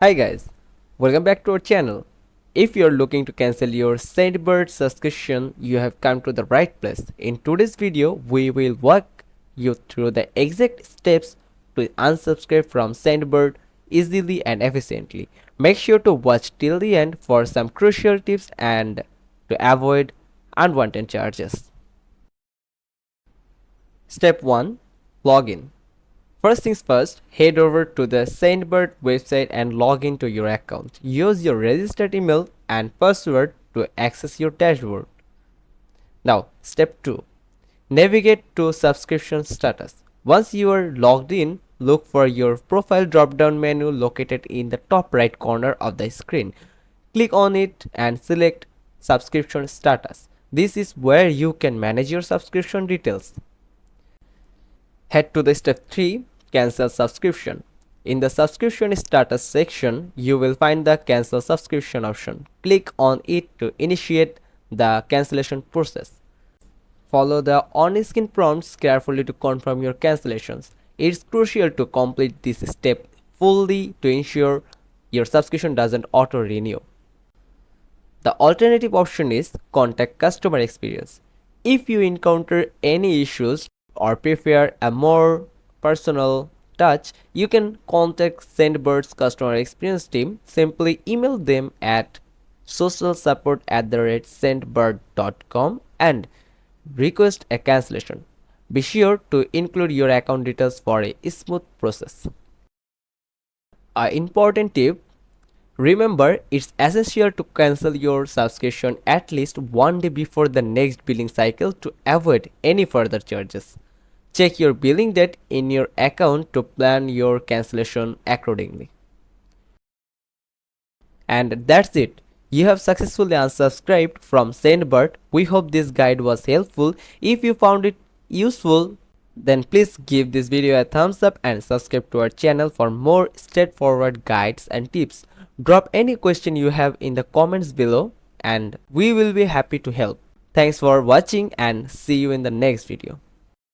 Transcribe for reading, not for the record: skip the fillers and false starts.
Hi guys, welcome back to our channel. If you're looking to cancel your Scentbird subscription, you have come to the right place. In today's video, we will walk you through the exact steps to unsubscribe from Scentbird easily and efficiently. Make sure to watch till the end for some crucial tips and to avoid unwanted charges. Step 1. Login. First things first, head over to the Scentbird website and log into your account. Use your registered email and password to access your dashboard. Now, step 2. Navigate to subscription status. Once you are logged in, look for your profile drop-down menu located in the top right corner of the screen. Click on it and select subscription status. This is where you can manage your subscription details. Head to the step 3, cancel subscription. In the subscription status section, you will find the cancel subscription option. Click on it to initiate the cancellation process. Follow the on-screen prompts carefully to confirm your cancellations. It's crucial to complete this step fully to ensure your subscription doesn't auto-renew. The alternative option is contact customer experience. If you encounter any issues or prefer a more personal touch, you can contact Scentbird's customer experience team. Simply email them at socialsupport@scentbird.com and request a cancellation. Be sure to include your account details for a smooth process. An important tip: remember, it's essential to cancel your subscription at least one day before the next billing cycle to avoid any further charges. Check your billing date in your account to plan your cancellation accordingly. And that's it. You have successfully unsubscribed from Scentbird. We hope this guide was helpful. If you found it useful, then please give this video a thumbs up and subscribe to our channel for more straightforward guides and tips. Drop any question you have in the comments below and we will be happy to help. Thanks for watching and see you in the next video.